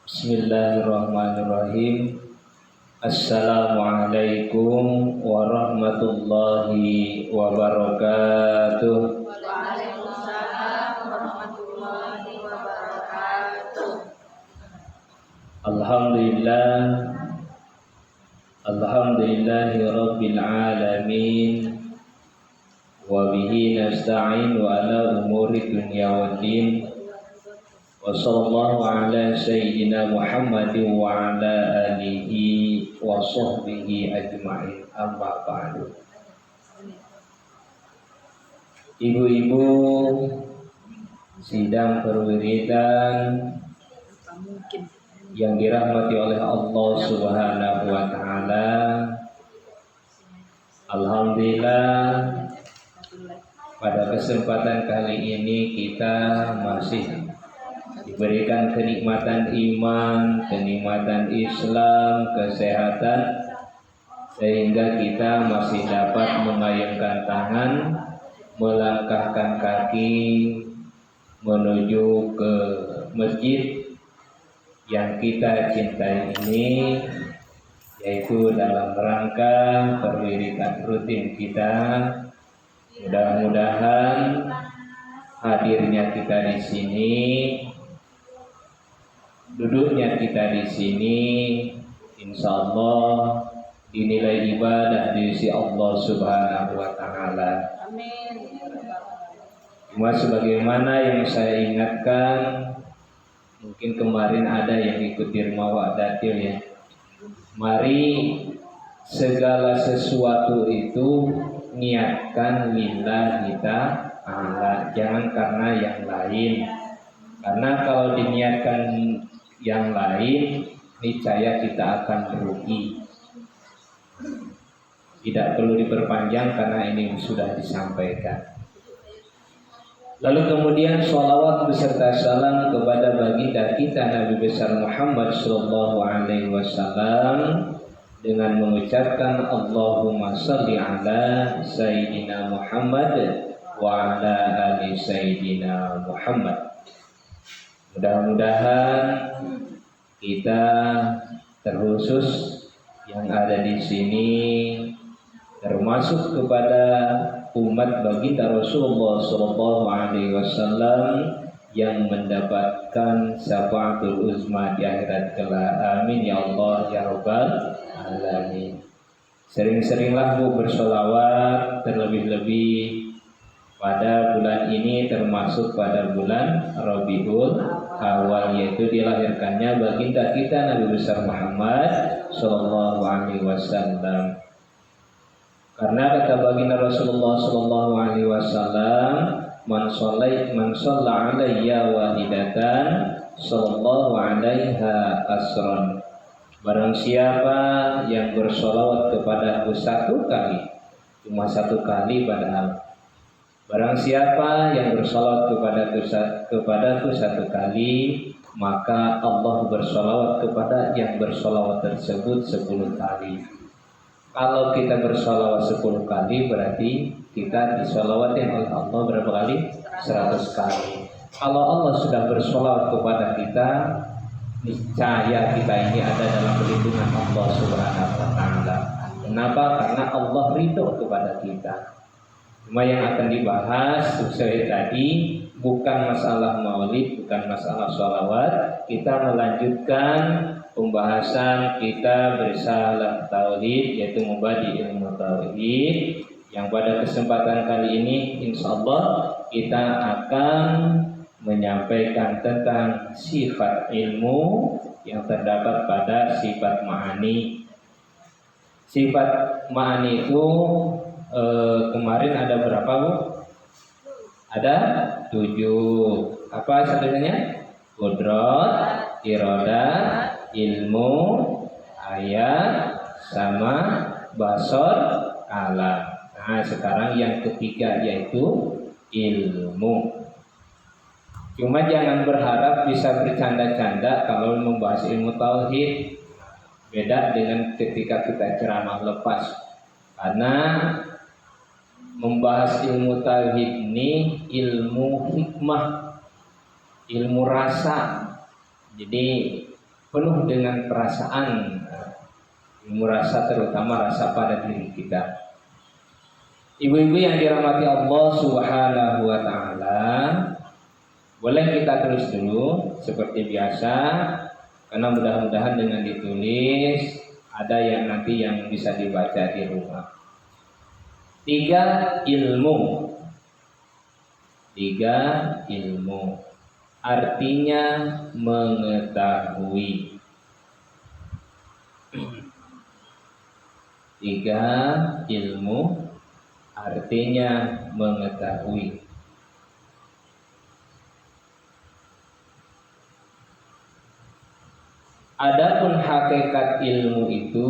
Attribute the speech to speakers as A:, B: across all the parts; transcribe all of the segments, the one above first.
A: Bismillahirrahmanirrahim. Assalamualaikum warahmatullahi wabarakatuh.
B: Waalaikumsalam warahmatullahi wabarakatuh.
A: Alhamdulillahi rabbil alamin. Wa bihi nasta'in wa ala umuri dunya waddin. Wa sallallahu ala sayyidina Muhammadin wa ala alihi wa sahbihi ajma'in. Amma ba'du. Ibu-ibu sidang perwiridan yang dirahmati oleh Allah Subhanahu wa taala. Alhamdulillah, pada kesempatan kali ini kita masih diberikan kenikmatan iman, kenikmatan Islam, kesehatan, sehingga kita masih dapat mengayunkan tangan, melangkahkan kaki menuju ke masjid yang kita cintai ini, yaitu dalam rangka perwiridan rutin kita. Mudah-mudahan hadirnya kita di sini, duduknya kita di sini, insya Allah dinilai ibadah di sisi Allah Subhanahu wa taala.
B: Amin.
A: Cuma sebagaimana yang saya ingatkan, mungkin kemarin ada yang ikut dirmawa datil ya. Mari segala sesuatu itu niatkan lillahi ta'ala, jangan karena yang lain. Karena kalau diniatkan yang lain, niscaya kita akan merugi. Tidak perlu diperpanjang karena ini sudah disampaikan. Lalu kemudian sholawat beserta salam kepada baginda kita Nabi besar Muhammad sallallahu alaihi wasallam dengan mengucapkan Allahumma shalli ala sayyidina Muhammad wa ala ali sayyidina Muhammad. Mudah-mudahan kita terkhusus yang ada di sini termasuk kepada umat baginda Rasulullah sallallahu alaihi wasallam yang mendapatkan syafaatul uzma di akhirat kelak. Amin ya Allah ya rabbal alamin. Sering-seringlah Bu bersolawat, terlebih-lebih pada bulan ini, termasuk pada bulan Rabiul Awal, yaitu dilahirkannya baginda kita Nabi besar Muhammad sallallahu alaihi wasallam. Karena kata baginda Rasulullah sallallahu alaihi wasallam, man shalla alayya wahidatan sallallahu alaiha asran. Barang siapa yang bersolawat kepadaku satu kali, cuma satu kali padahal. Barang siapa yang bersolawat kepadaku satu kali, maka Allah bersolawat kepada yang bersolawat tersebut 10 kali. Kalau kita bersolawat 10 kali, berarti kita disolawatin oleh Allah berapa kali? 100 kali. Kalau Allah sudah bersolawat kepada kita, niscaya kita ini ada dalam perlindungan Allah Subhanahu wa taala. Kenapa? Karena Allah ridho kepada kita. Cuma yang akan dibahas sesuai tadi bukan masalah maulid, bukan masalah sholawat. Kita melanjutkan pembahasan kita berisalah tauhid, yaitu membagi ilmu tauhid, yang pada kesempatan kali ini insya Allah kita akan menyampaikan tentang sifat ilmu yang terdapat pada sifat ma'ani. Sifat ma'ani itu kemarin ada berapa Bu? Ada 7. Apa satunya? Qudrat, iradah, ilmu, ayat, sama basar, kalam. Nah sekarang yang ketiga yaitu ilmu. Cuma jangan berharap bisa bercanda-canda kalau membahas ilmu tauhid. Beda dengan ketika kita ceramah lepas. Karena membahas ilmu tauhid ini ilmu hikmah, ilmu rasa. Jadi penuh dengan perasaan, merasa terutama rasa pada diri kita. Ibu-ibu yang dirahmati Allah Subhanahu wa taala, boleh kita tulis dulu seperti biasa, karena mudah-mudahan dengan ditulis ada yang nanti yang bisa dibaca di rumah. 3 ilmu. 3 ilmu artinya mengetahui. 3 ilmu artinya mengetahui. Adapun hakikat ilmu itu,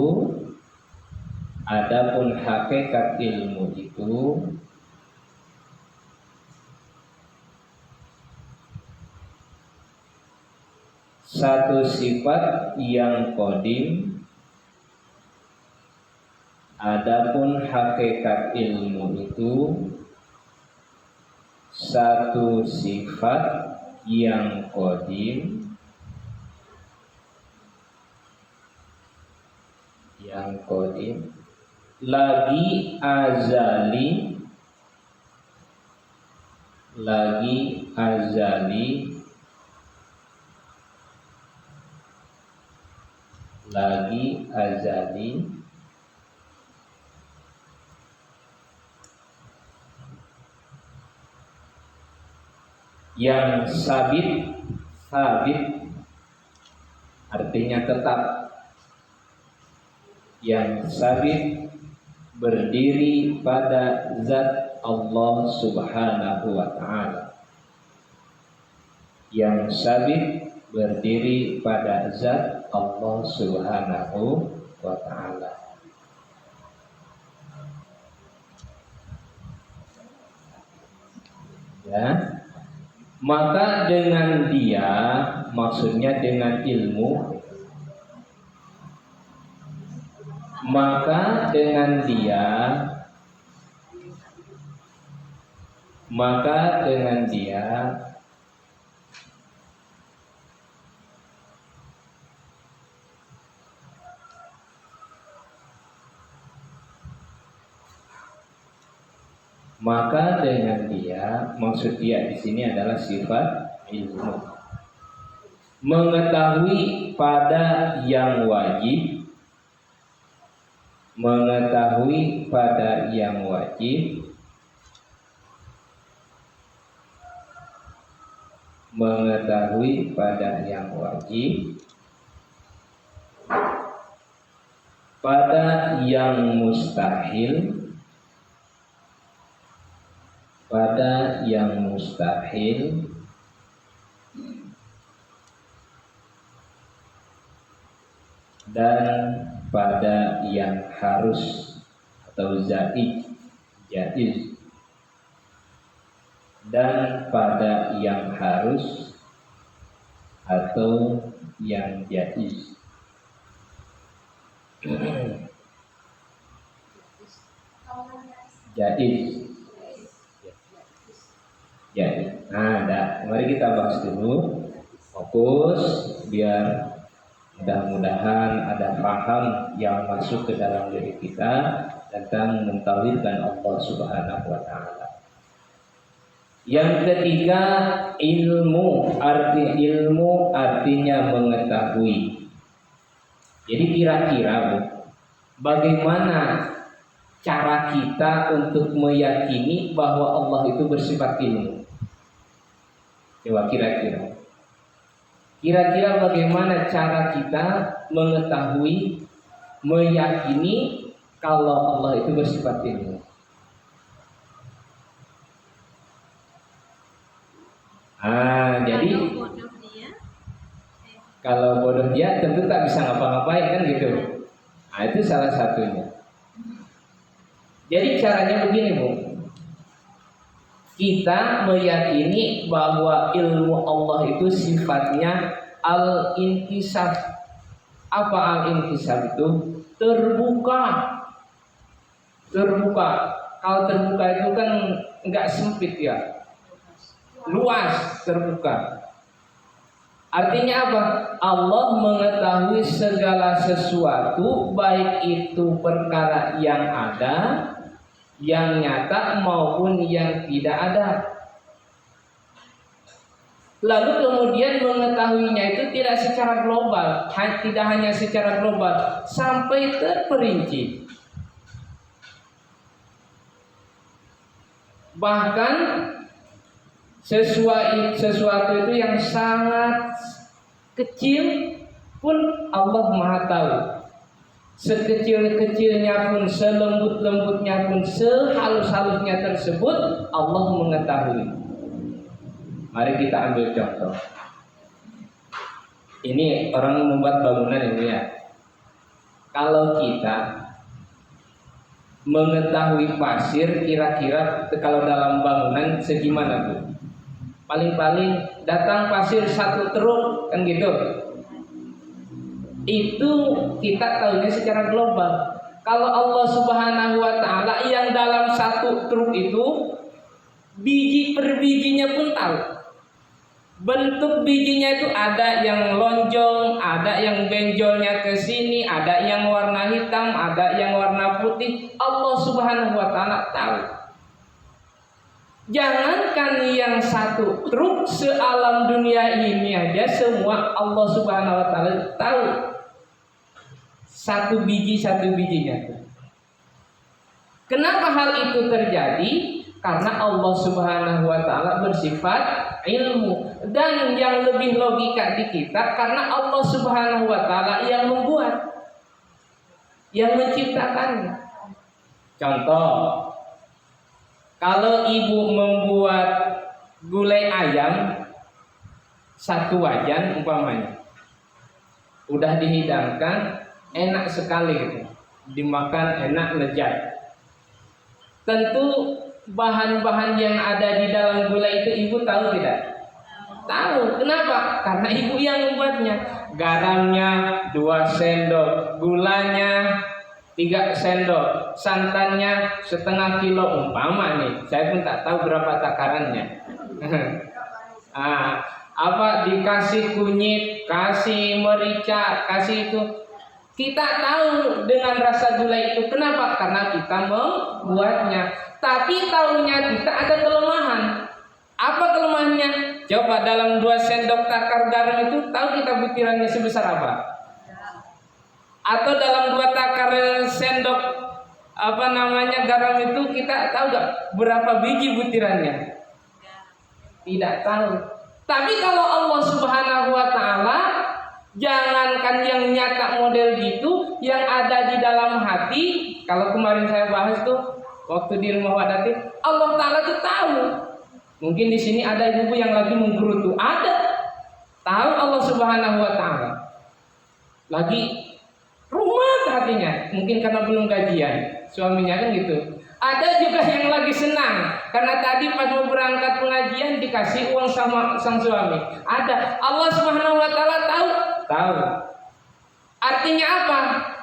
A: satu sifat yang qadim. Adapun hakikat ilmu itu satu sifat yang qadim, lagi azali, yang sabit artinya tetap, yang sabit berdiri pada zat Allah Subhanahu wa ta'ala, yang sabit berdiri pada zat Allah Subhanahu wa ta'ala. Ya, maka dengan dia, maksudnya dengan ilmu, maka dengan dia maksud dia di sini adalah sifat ilmu, mengetahui pada yang wajib, mengetahui pada yang wajib, mengetahui pada yang wajib, pada yang mustahil, pada yang mustahil, dan pada yang harus atau jaiz, dan pada yang harus atau yang jaiz. Jaiz. Nah, mari kita bahas dulu, fokus biar mudah-mudahan ada paham yang masuk ke dalam diri kita tentang mentauhidkan Allah Subhanahu wa ta'ala. Yang ketiga, ilmu artinya mengetahui. Jadi kira-kira bagaimana cara kita untuk meyakini bahwa Allah itu bersifat ilmu? Coba kira-kira bagaimana cara kita mengetahui, meyakini kalau Allah itu bersifat ilmu? Jadi kalau bodoh dia tentu tak bisa ngapa-ngapain kan gitu. Itu salah satunya. Jadi caranya begini, Bu. Kita meyakini bahwa ilmu Allah itu sifatnya al-inkisaf. Apa al-inkisaf itu? Terbuka. Kalau terbuka itu kan enggak sempit ya. Luas, terbuka. Artinya apa? Allah mengetahui segala sesuatu, baik itu perkara yang ada, yang nyata maupun yang tidak ada. Lalu kemudian mengetahuinya itu tidak secara global, tidak hanya secara global, sampai terperinci. Bahkan sesuatu itu yang sangat kecil pun Allah Maha tahu. Sekecil-kecilnya pun, selembut-lembutnya pun, sehalus-halusnya tersebut Allah mengetahui. Mari kita ambil contoh. Ini orang membuat bangunan ini ya. Kalau kita mengetahui pasir, kira-kira kalau dalam bangunan segimana tuh? Paling-paling datang pasir 1 truk kan gitu. Itu kita tahunya secara global. Kalau Allah Subhanahu wa taala yang dalam 1 truk itu biji per bijinya pun tahu. Bentuk bijinya itu ada yang lonjong, ada yang benjolnya ke sini, ada yang warna hitam, ada yang warna putih. Allah Subhanahu wa taala tahu. Jangankan yang 1 truk, sealam dunia ini aja semua Allah Subhanahu wa taala tahu. 1 bijinya. Kenapa hal itu terjadi? Karena Allah Subhanahu wa taala bersifat ilmu, dan yang lebih logika di kita karena Allah Subhanahu wa taala yang membuat, yang menciptakannya. Contoh, kalau ibu membuat gulai ayam 1 wajan umpamanya, udah dihidangkan, enak sekali gitu. Dimakan enak, lezat. Tentu bahan-bahan yang ada di dalam gulai itu ibu tahu tidak? Tahu. Kenapa? Karena ibu yang membuatnya. Garamnya 2 sendok, gulanya 3 sendok, santannya setengah kilo umpama nih. Saya pun tak tahu berapa takarannya. Dikasih kunyit, kasih merica, kasih itu. Kita tahu dengan rasa gula itu. Kenapa? Karena kita membuatnya. Tapi tahunya kita ada kelemahan. Apa kelemahannya? Coba dalam 2 sendok takar garam itu tahu kita butirannya sebesar apa? Atau dalam 2 takar sendok garam itu kita tahu gak berapa biji butirannya? Tidak tahu. Tapi kalau Allah Subhanahu wa taala, jangankan yang nyata model gitu, yang ada di dalam hati. Kalau kemarin saya bahas tuh waktu di rumah Wadati, Allah taala tuh tahu. Mungkin di sini ada ibu yang lagi menggerutu, ada. Tahu Allah Subhanahu wa taala. Lagi rumah hatinya, mungkin karena belum gajian, suaminya kan gitu. Ada juga yang lagi senang karena tadi pas mau berangkat pengajian dikasih uang sama sang suami. Ada. Allah Subhanahu wa taala tahu. Artinya apa?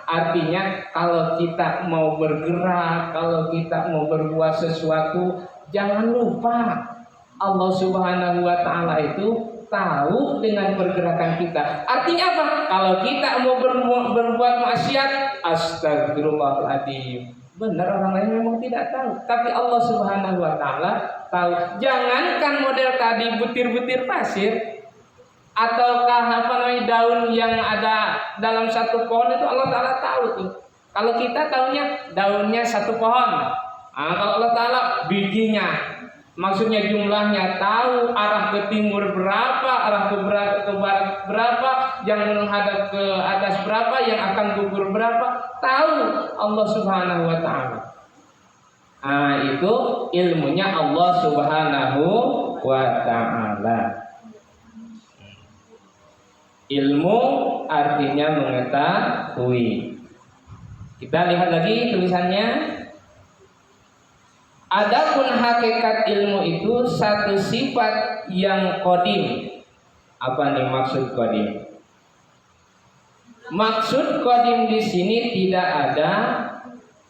A: Artinya kalau kita mau bergerak, kalau kita mau berbuat sesuatu, jangan lupa Allah Subhanahu wa taala itu tahu dengan pergerakan kita. Artinya apa? Kalau kita mau berbuat maksiat, astagfirullahaladzim. Benar, orang lain memang tidak tahu, tapi Allah Subhanahu wa taala tahu. Jangankan model tadi butir-butir pasir ataukah daun yang ada dalam 1 pohon itu Allah taala tahu tuh. Kalau kita tahunya daunnya 1 pohon. Kalau Allah taala bijinya, maksudnya jumlahnya, tahu arah ke timur berapa, arah ke barat berapa, yang menghadap ke atas berapa, yang akan gugur berapa, tahu Allah Subhanahu wa taala. Itu ilmunya Allah Subhanahu wa taala. Ilmu artinya mengetahui. Kita lihat lagi tulisannya. Adapun hakikat ilmu itu 1 sifat yang qadim. Apa nih maksud qadim? Maksud qadim di sini tidak ada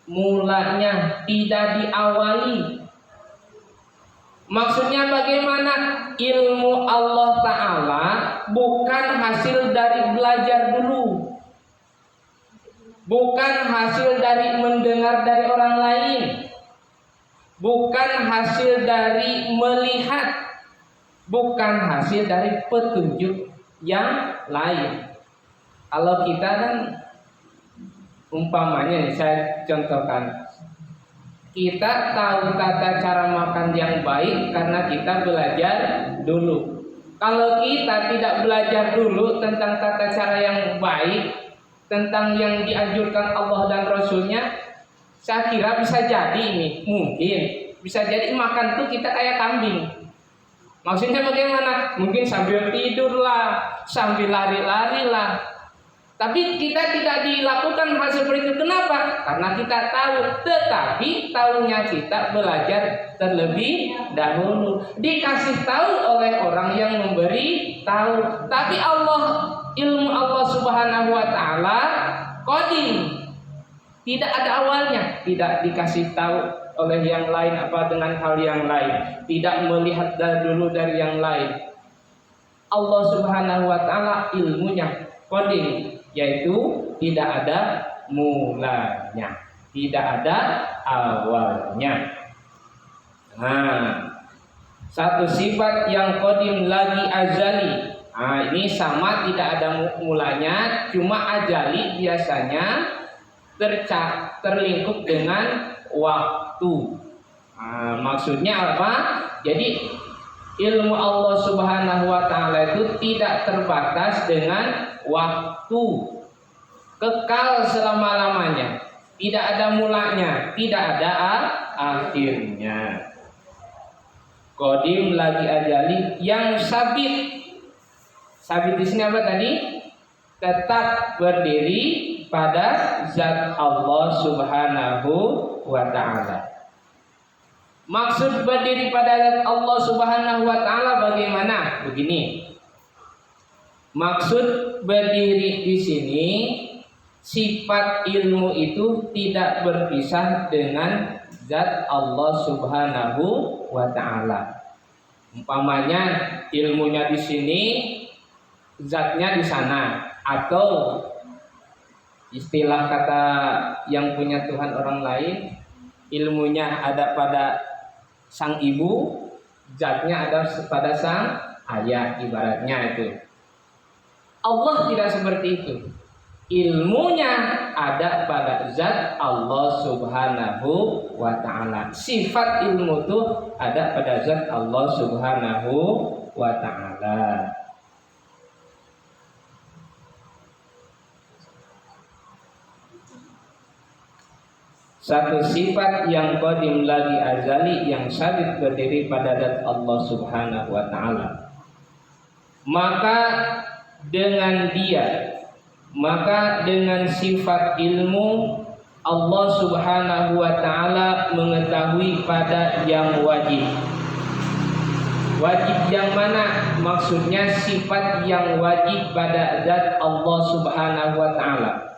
A: mulanya, tidak diawali. Maksudnya bagaimana? Ilmu Allah Ta'ala bukan hasil dari belajar dulu, bukan hasil dari mendengar dari orang lain, bukan hasil dari melihat, bukan hasil dari petunjuk yang lain. Kalau kita kan umpamanya nih, saya contohkan, kita tahu tata cara makan yang baik karena kita belajar dulu. Kalau kita tidak belajar dulu tentang tata cara yang baik, tentang yang dianjurkan Allah dan Rasulnya, saya kira bisa jadi ini, mungkin bisa jadi makan tuh kita kayak kambing. Maksudnya bagaimana? Mungkin sambil tidur lah, sambil lari-lari lah. Tapi kita tidak dilakukan hal seperti itu. Kenapa? Karena kita tahu. Tetapi tahunya kita belajar terlebih dahulu. Dikasih tahu oleh orang yang memberi tahu. Tapi ilmu Allah Subhanahu wa Ta'ala qadim, tidak ada awalnya, tidak dikasih tahu oleh yang lain apa dengan hal yang lain, tidak melihat dulu dari yang lain. Allah Subhanahu wa Ta'ala ilmunya qadim, yaitu tidak ada mulanya, tidak ada awalnya. Nah, satu sifat yang qadim lagi azali. Nah, ini sama, tidak ada mulanya, cuma azali biasanya terlingkup dengan waktu. Nah, maksudnya apa? Jadi ilmu Allah Subhanahu wa Ta'ala itu tidak terbatas dengan waktu, kekal selama-lamanya, tidak ada mulanya, tidak ada akhirnya. Qadim lagi ajali yang sabit. Sabit di sini apa tadi? Tetap berdiri pada zat Allah Subhanahu wa Ta'ala. Maksud berdiri pada zat Allah Subhanahu wa Ta'ala bagaimana? Begini. Maksud berdiri di sini, sifat ilmu itu tidak berpisah dengan zat Allah Subhanahu wa Ta'ala. Umpamanya ilmunya di sini, zatnya di sana, atau istilah kata yang punya Tuhan orang lain, ilmunya ada pada sang ibu, zatnya ada pada sang ayah, ibaratnya itu. Allah tidak seperti itu. Ilmunya ada pada zat Allah Subhanahu wa Ta'ala. Sifat ilmu itu ada pada zat Allah Subhanahu wa Ta'ala. Satu sifat yang qadim lagi azali, yang sabit berdiri pada zat Allah Subhanahu wa Ta'ala. Maka dengan sifat ilmu, Allah Subhanahu wa Ta'ala mengetahui pada yang wajib. Wajib yang mana? Maksudnya sifat yang wajib pada zat Allah Subhanahu wa Ta'ala.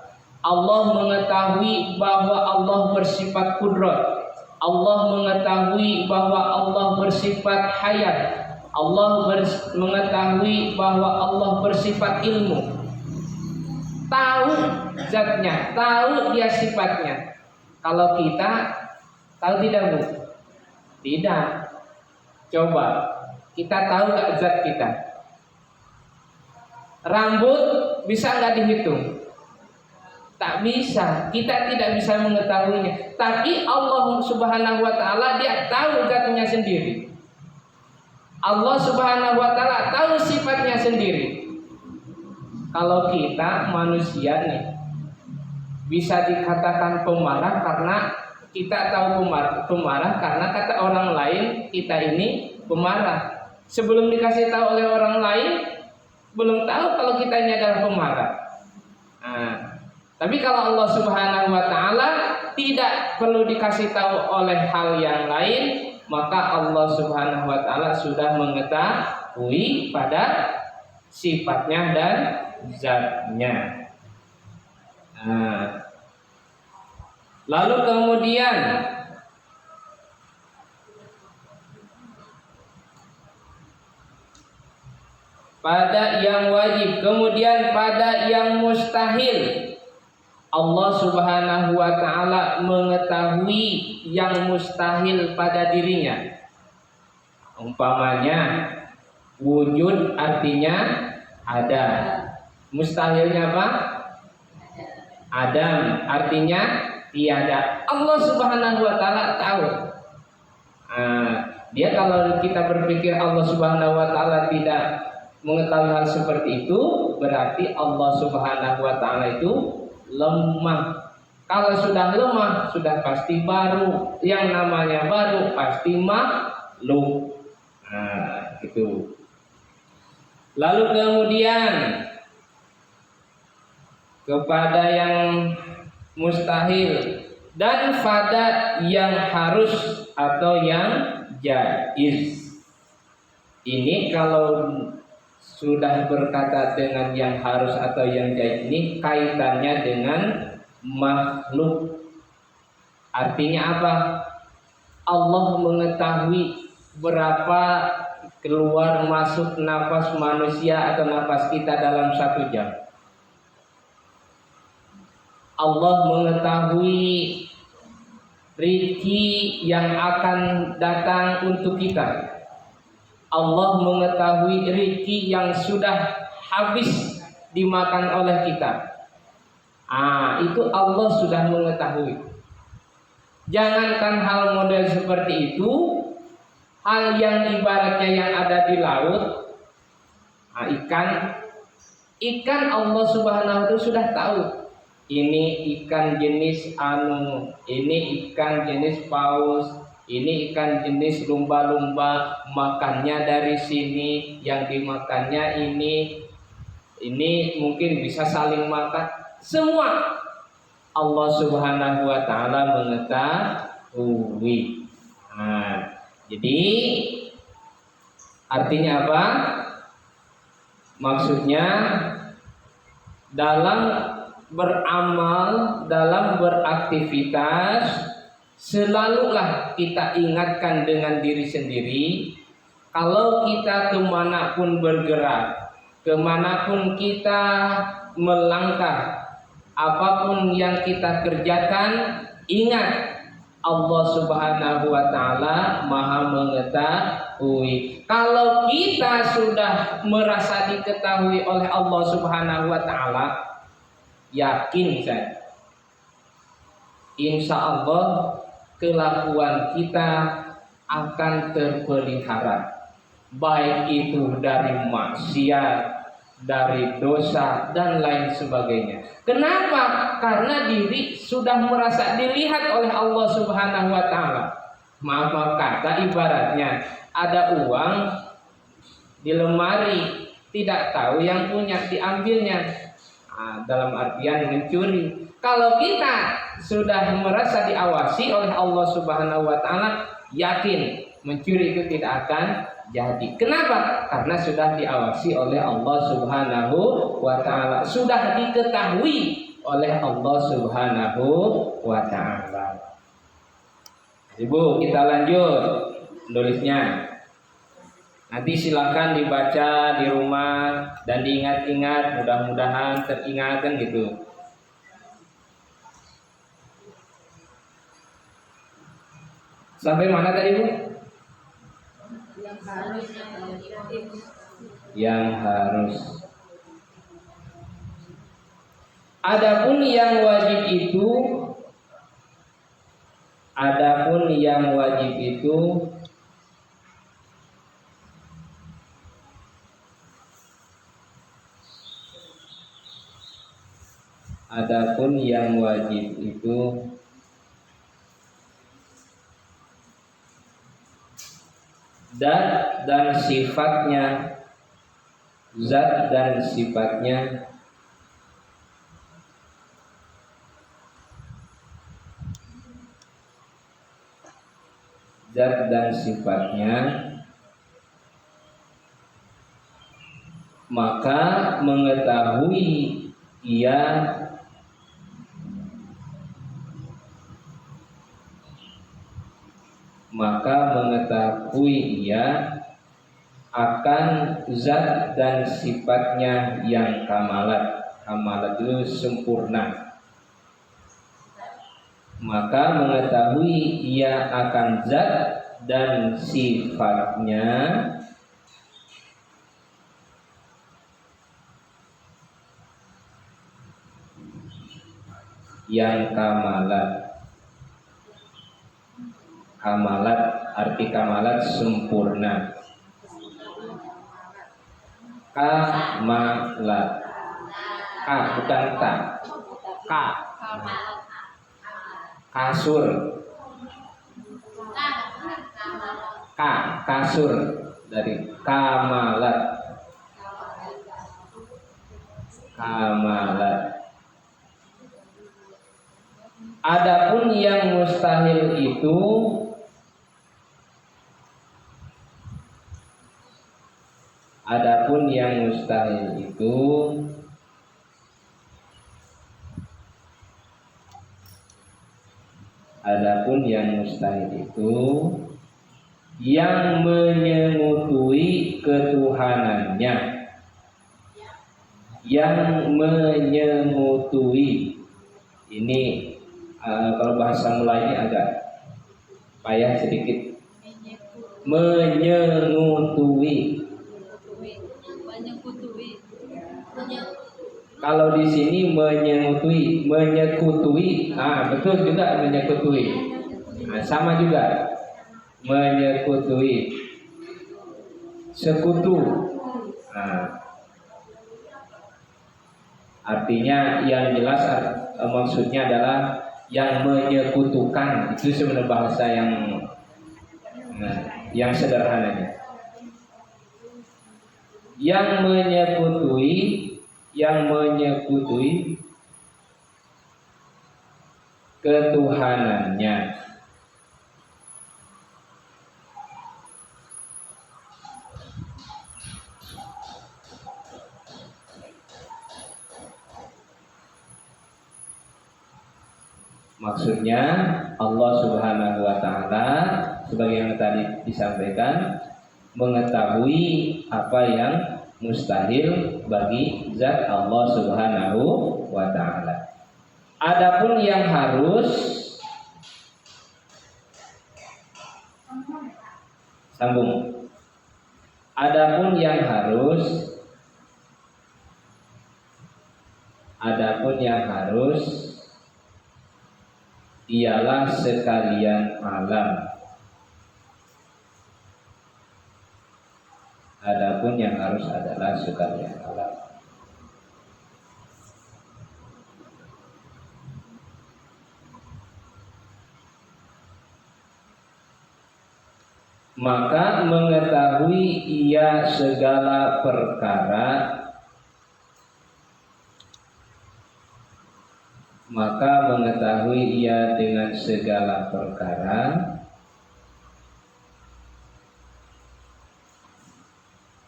A: Allah mengetahui bahwa Allah bersifat kudrat. Allah mengetahui bahwa Allah bersifat hayat. Allah mengetahui bahwa Allah bersifat ilmu. Tahu zatnya, tahu dia sifatnya. Kalau kita tahu tidak, Bu? Tidak. Coba, kita tahu gak zat kita? Rambut bisa gak dihitung? Tak bisa, kita tidak bisa mengetahuinya. Tapi Allah Subhanahu wa Ta'ala, dia tahu zatnya sendiri. Allah Subhanahu wa Ta'ala tahu sifatnya sendiri. Kalau kita manusia nih, bisa dikatakan pemarah karena kita tahu pemarah karena kata orang lain kita ini pemarah. Sebelum dikasih tahu oleh orang lain, belum tahu kalau kita ini adalah pemarah. Nah, tapi kalau Allah Subhanahu wa Ta'ala tidak perlu dikasih tahu oleh hal yang lain, maka Allah Subhanahu wa Ta'ala sudah mengetahui pada sifatnya dan zatnya. Nah, lalu kemudian pada yang wajib, kemudian pada yang mustahil. Allah Subhanahu wa taala mengetahui yang mustahil pada dirinya. Umpamanya wujud artinya ada. Mustahilnya apa? Adam artinya tiada. Allah Subhanahu wa taala tahu. Dia kalau kita berpikir Allah Subhanahu wa taala tidak mengetahui hal seperti itu, berarti Allah Subhanahu wa taala itu lemah. Kalau sudah lemah, sudah pasti baru. Yang namanya baru pasti makhluk. Gitu. Lalu kemudian kepada yang mustahil dan pada yang harus atau yang jaiz. Ini kalau sudah berkata dengan yang harus atau yang jaiz, ini kaitannya dengan makhluk. Artinya apa? Allah mengetahui berapa keluar masuk nafas manusia atau nafas kita dalam 1 jam. Allah mengetahui rezeki yang akan datang untuk kita. Allah mengetahui rezeki yang sudah habis dimakan oleh kita. Itu Allah sudah mengetahui. Jangankan hal model seperti itu, hal yang ibaratnya yang ada di laut, ikan Allah Subhanahu wa taala sudah tahu. Ini ikan jenis ini ikan jenis paus, ini ikan jenis lumba-lumba, makannya dari sini, yang dimakannya ini mungkin bisa saling makan. Semua Allah Subhanahu wa taala mengetahui. Jadi artinya apa? Maksudnya dalam beramal, dalam beraktivitas, selalulah kita ingatkan dengan diri sendiri, kalau kita kemanapun bergerak, kemanapun kita melangkah, apapun yang kita kerjakan, ingat Allah Subhanahu wa taala Maha mengetahui. Kalau kita sudah merasa diketahui oleh Allah Subhanahu wa taala, yakin saya, insya Allah kelakuan kita akan terpelihara, baik itu dari maksiat, dari dosa dan lain sebagainya. Kenapa? Karena diri sudah merasa dilihat oleh Allah Subhanahu wa taala. Maaf kata, ibaratnya ada uang di lemari, tidak tahu yang punya, diambilnya. Dalam artian mencuri. Kalau kita sudah merasa diawasi oleh Allah Subhanahu wa taala, yakin mencuri itu tidak akan jadi. Kenapa? Karena sudah diawasi oleh Allah Subhanahu wa taala, sudah diketahui oleh Allah Subhanahu wa taala. Ibu, kita lanjut nulisnya. Nanti silakan dibaca di rumah dan diingat-ingat, mudah-mudahan teringat kan gitu. Sampai mana tadi, Bu? Yang harus. Adapun yang wajib itu, zat dan sifatnya, zat dan sifatnya maka mengetahui ia akan zat dan sifatnya yang kamalat. Kamalat itu sempurna. Maka mengetahui ia akan zat dan sifatnya yang kamalat. Kamalat, arti kamalat sempurna. Kamalat. Ka bukan ta. Ka. Kasur. Ka, kasur dari kamalat. Kamalat. Adapun yang mustahil itu Adapun yang mustahil itu yang menyengutui ketuhanannya. Yang menyengutui ini kalau bahasa Melayunya agak payah sedikit. Menyengutui. Kalau di sini menyekutui, betul juga menyekutui. Sama juga, menyekutui, sekutu. Artinya yang jelas maksudnya adalah yang menyekutukan. Itu sebenarnya bahasa yang sederhananya. Yang menyekutui ketuhanannya. Maksudnya Allah Subhanahu wa taala sebagai yang tadi disampaikan mengetahui apa yang mustahil bagi zat Allah Subhanahu wa taala. Adapun yang harus sambung. Adapun yang harus ialah sekalian alam. Adapun yang harus adalah sekalian alam. Maka mengetahui ia segala perkara dengan segala perkara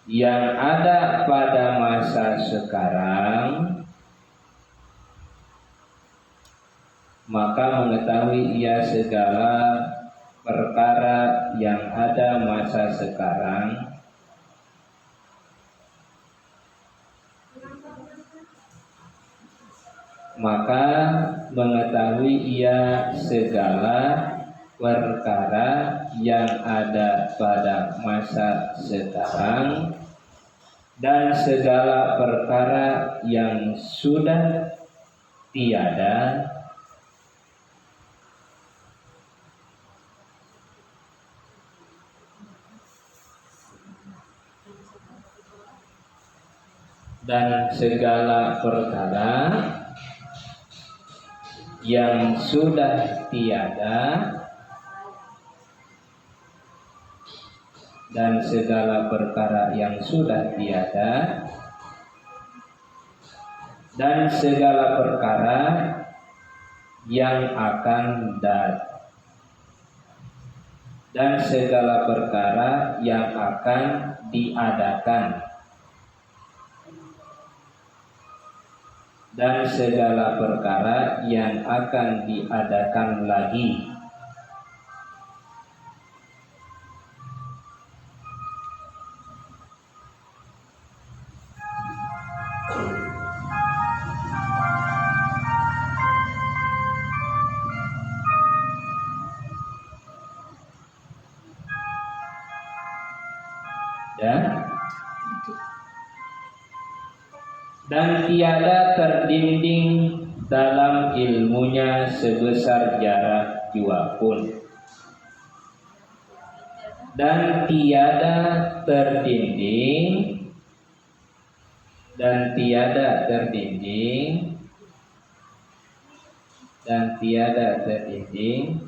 A: yang ada pada masa sekarang, maka mengetahui ia segala perkara yang ada masa sekarang maka mengetahui ia segala perkara yang ada pada masa sekarang dan segala perkara yang sudah tiada dan segala perkara yang sudah tiada dan segala perkara yang sudah tiada dan segala perkara yang akan datang dan segala perkara yang akan diadakan dan segala perkara yang akan diadakan lagi. dan tiada terdinding dalam ilmunya sebesar jarak jua pun, dan tiada terdinding dan tiada terdinding dan tiada terdinding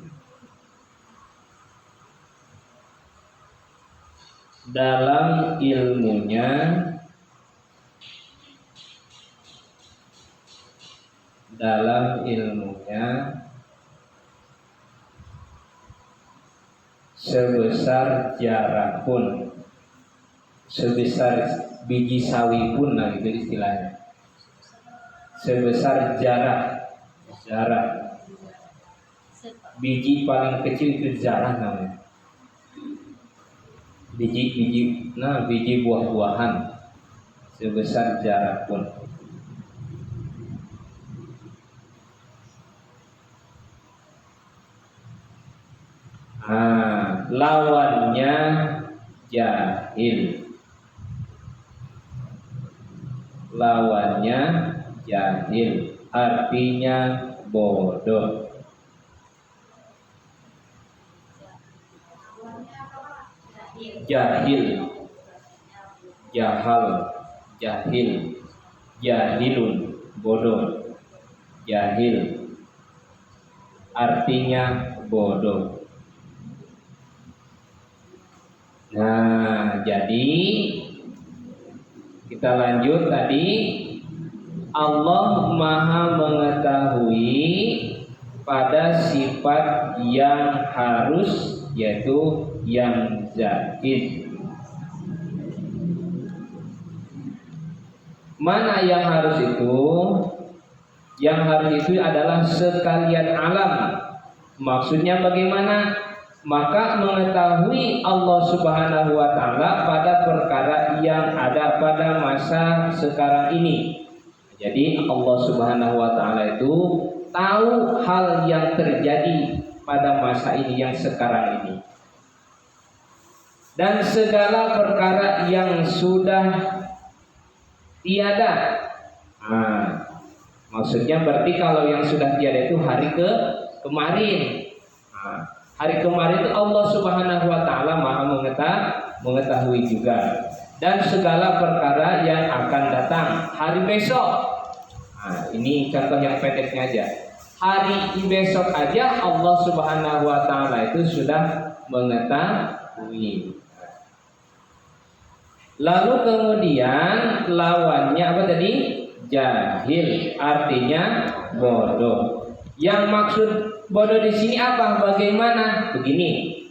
A: dalam ilmunya sebesar jarak pun, sebesar biji sawi pun, nah itu istilahnya, sebesar jarak biji paling kecil itu zarah namanya, biji buah-buahan sebesar jarak pun. Lawannya jahil, artinya bodoh. Jahil, jahilun, bodoh. Jahil artinya bodoh. Nah, jadi kita lanjut tadi, Allah Maha mengetahui pada sifat yang harus, yaitu yang zahid. Mana yang harus itu? Yang harus itu adalah sekalian alam. Maksudnya bagaimana? Maka mengetahui Allah Subhanahu wa ta'ala pada perkara yang ada pada masa sekarang ini. Jadi Allah Subhanahu wa ta'ala itu tahu hal yang terjadi pada masa ini yang sekarang ini. Dan segala perkara yang sudah tiada. Maksudnya berarti kalau yang sudah tiada itu hari kemarin. Hari kemarin itu Allah Subhanahu wa ta'ala Maha mengetahui juga. Dan segala perkara yang akan datang hari besok. Ini contoh yang pendeknya aja. Hari besok aja Allah Subhanahu wa ta'ala itu sudah mengetahui. Lalu kemudian lawannya apa tadi? Jahil, artinya bodoh. Yang maksud bodoh di sini apa? Bagaimana? Begini.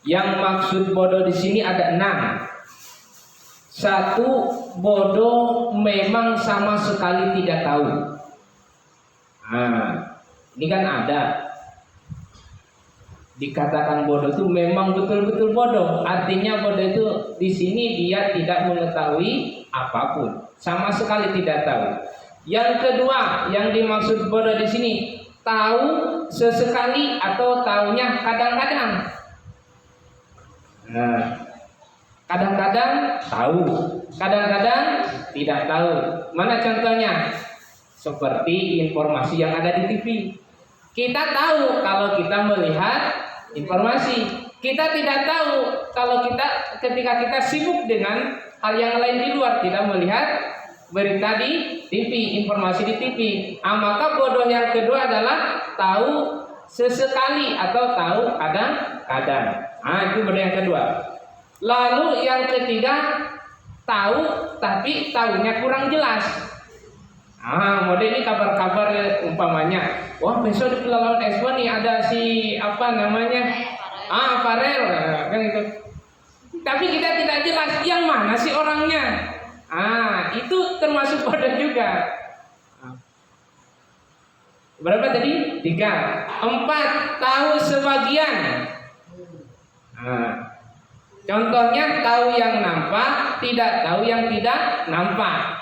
A: Yang maksud bodoh di sini ada 6. 1, bodoh memang sama sekali tidak tahu. Ini kan ada. Dikatakan bodoh itu memang betul-betul bodoh. Artinya bodoh itu di sini dia tidak mengetahui apapun, sama sekali tidak tahu. Yang kedua, yang dimaksud bodoh di sini tahu sesekali atau tahunya kadang-kadang. Kadang-kadang tahu, kadang-kadang tidak tahu. Mana contohnya? Seperti informasi yang ada di TV. Kita tahu kalau kita melihat informasi. Kita tidak tahu kalau ketika kita sibuk dengan hal yang lain di luar, tidak melihat berita di TV, informasi di TV. Maka bodoh yang kedua adalah tahu sesekali atau tahu kadang-kadang. Itu bodoh yang kedua. Lalu yang ketiga, tahu tapi tahunya kurang jelas. Model ini kabar-kabar umpamanya, wah besok di Pelabuhan Expo nih ada si apa namanya, Farel, kan itu. Tapi kita tidak jelas yang mana sih orangnya. Itu termasuk bodoh juga. Berapa tadi? 3. 4, tahu sebagian. Contohnya tahu yang nampak, tidak tahu yang tidak nampak.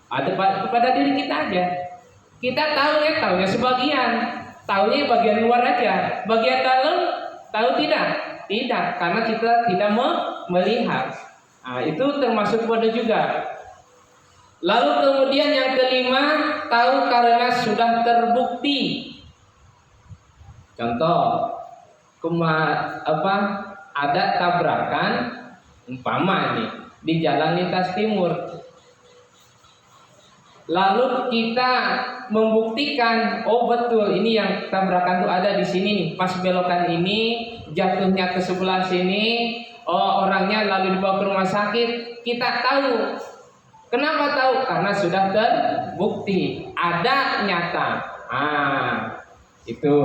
A: Pada diri kita aja. Kita tahunya sebagian. Tahunya bagian luar aja. Bagian dalam tahu tidak? Tidak, karena kita tidak melihat. Itu termasuk bodoh juga. Lalu kemudian yang kelima, tahu karena sudah terbukti. Contoh, ada tabrakan umpama nih di jalan lintas timur. Lalu kita membuktikan, oh betul ini yang tabrakan itu ada di sini nih, pas belokan ini jatuhnya ke sebelah sini, oh orangnya lalu dibawa ke rumah sakit. Kita tahu. Kenapa tahu? Karena sudah terbukti, ada nyata. Itu.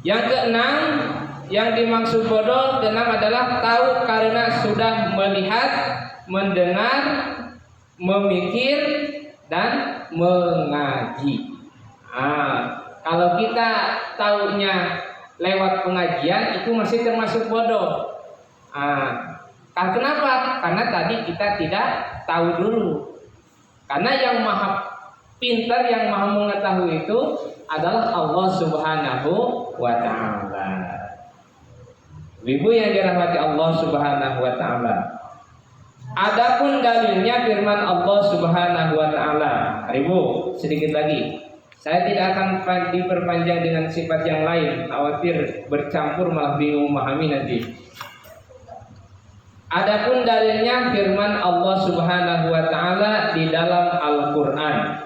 A: Yang keenam, yang dimaksud bodoh keenam adalah tahu karena sudah melihat, mendengar, memikir, dan mengaji. Kalau kita taunya lewat pengajian itu masih termasuk bodoh. Kenapa? Karena tadi kita tidak tahu dulu. Karena yang maha pintar, yang maha mengetahui itu adalah Allah Subhanahu wa ta'ala. Ibu yang dirahmati Allah Subhanahu wa ta'ala. Adapun dalilnya firman Allah Subhanahu wa ta'ala. Ibu, sedikit lagi. Saya tidak akan diperpanjang dengan sifat yang lain, khawatir bercampur malah bingung memahami nanti. Adapun dalilnya firman Allah Subhanahu wa ta'ala di dalam Al-Qur'an.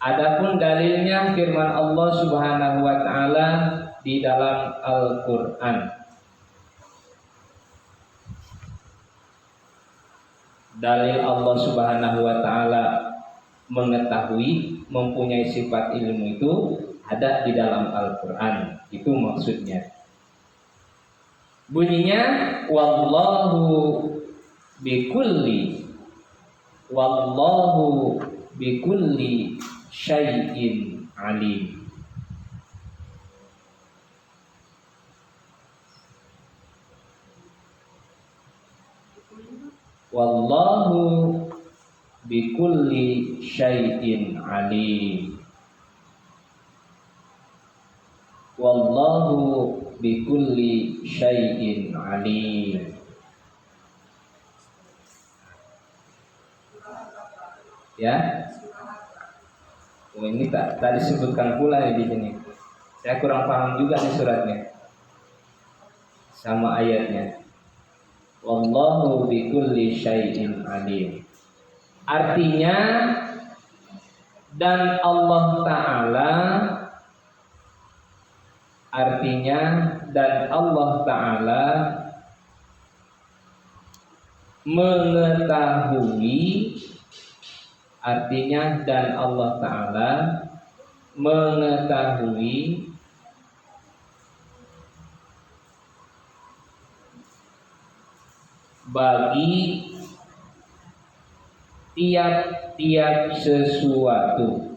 A: Adapun dalilnya firman Allah Subhanahu wa ta'ala di dalam Al-Qur'an. Dalil Allah Subhanahu wa ta'ala mengetahui, mempunyai sifat ilmu itu ada di dalam Al-Qur'an. Itu maksudnya. Bunyinya wallahu bikulli syai'in alim. Wallahu bikulli syai'in alim. Wallahu bikulli syai'in alim. Ya. Ini tak disebutkan pula di sini. Saya kurang paham juga nih suratnya. Sama ayatnya. Wallahu bikulli syai'in alim. Artinya dan Allah Ta'ala mengetahui, artinya dan Allah Ta'ala mengetahui bagi tiap-tiap sesuatu.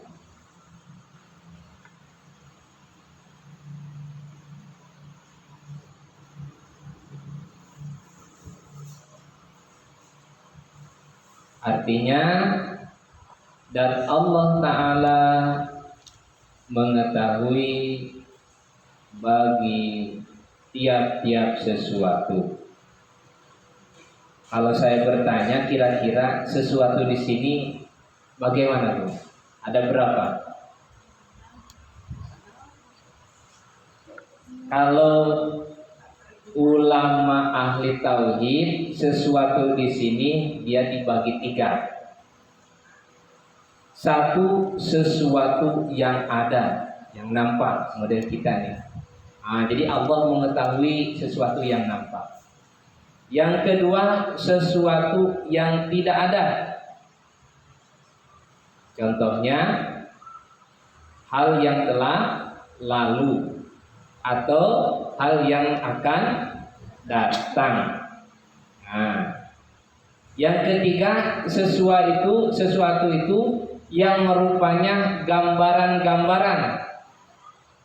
A: Artinya dan Allah Ta'ala mengetahui bagi tiap-tiap sesuatu. Kalau saya bertanya, kira-kira sesuatu di sini bagaimana, Bu? Ada berapa? Kalau ulama ahli tauhid, sesuatu di sini dia dibagi 3. Satu, sesuatu yang ada, yang nampak, model kita nih. Jadi Allah mengetahui sesuatu yang nampak. Yang kedua, sesuatu yang tidak ada. Contohnya, hal yang telah lalu atau hal yang akan datang. Yang ketiga, sesuatu itu yang merupanya gambaran-gambaran.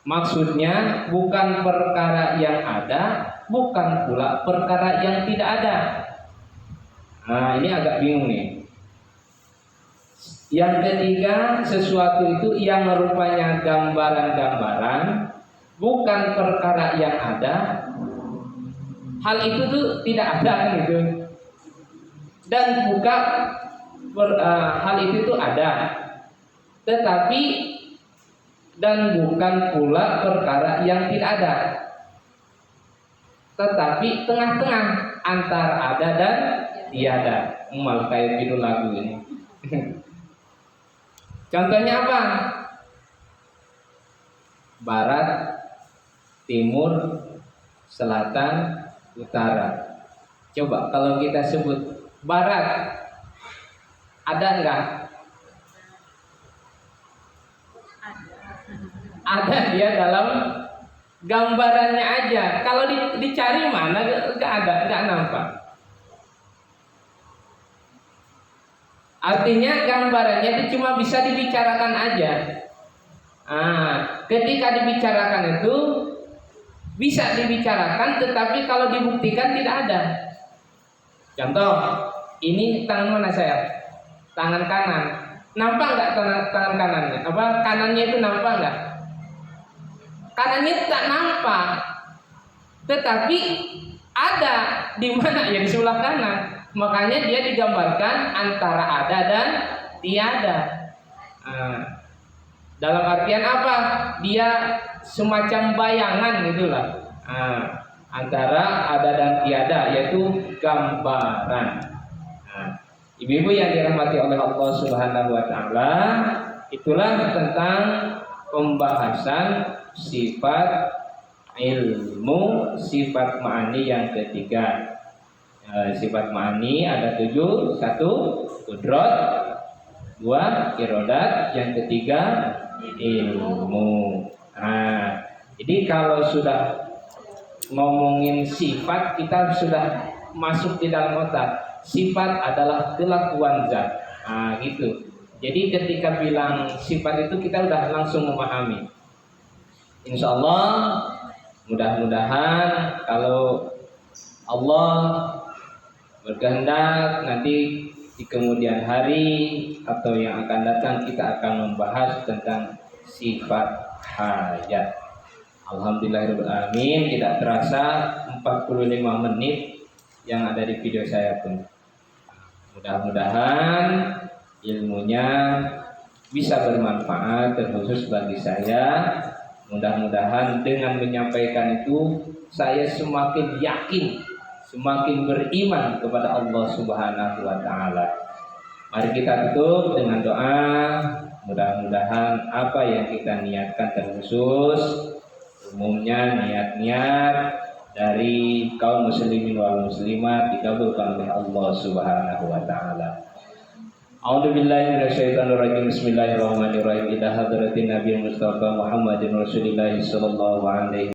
A: Maksudnya bukan perkara yang ada, bukan pula perkara yang tidak ada. Ini agak bingung nih. Yang ketiga, sesuatu itu yang merupanya gambaran-gambaran, bukan perkara yang ada. Hal itu tuh tidak ada kan gitu. dan hal itu tuh ada, tetapi dan bukan pula perkara yang tidak ada, tetapi tengah-tengah antara ada dan tiada. Mal kayak judul lagu ini. Contohnya apa? Barat, timur, selatan, utara. Coba kalau kita sebut barat, ada enggak? Ada, dia dalam gambarannya aja. Kalau dicari mana enggak ada, enggak nampak. Artinya gambarannya itu cuma bisa dibicarakan aja. Ketika dibicarakan itu bisa dibicarakan, tetapi kalau dibuktikan tidak ada. Contoh, ini tangan mana saya? Tangan kanan. Nampak nggak tangan kanannya? Kanannya itu nampak nggak? Kanannya tak nampak, tetapi ada di mana? Ya di sebelah kanan. Makanya dia digambarkan antara ada dan tiada. Dalam artian apa? Dia semacam bayangan gitulah. Antara ada dan tiada, yaitu gambaran. Ibu-ibu yang dirahmati oleh Allah Subhanahu wa taala, itulah tentang pembahasan sifat ilmu, sifat ma'ani yang ketiga. Sifat ma'ani ada 7. 1 qudrat, 2 irodat, yang ketiga ilmu. Jadi kalau sudah ngomongin sifat, kita sudah masuk di dalam otak. Sifat adalah kelakuan zat. Gitu. Jadi ketika bilang sifat itu kita udah langsung memahami. Insya Allah, mudah-mudahan kalau Allah berkehendak nanti di kemudian hari atau yang akan datang kita akan membahas tentang sifat hajat. Alhamdulillahirrahmanirrahim, tidak terasa 45 menit yang ada di video saya pun. Mudah-mudahan ilmunya bisa bermanfaat terkhusus bagi saya. Mudah-mudahan dengan menyampaikan itu saya semakin yakin, semakin beriman kepada Allah Subhanahu wa taala. Mari kita tutup dengan doa. Mudah-mudahan apa yang kita niatkan terkhusus, umumnya niat-niat dari kaum muslimin wal muslimat dikabulkan oleh Allah Subhanahu wa taala. A'udzubillahi minasyaitonirrajim. Bismillahirrahmanirrahim. Ila hadratin Nabi Mustafa Muhammadin Rasulillah sallallahu alaihi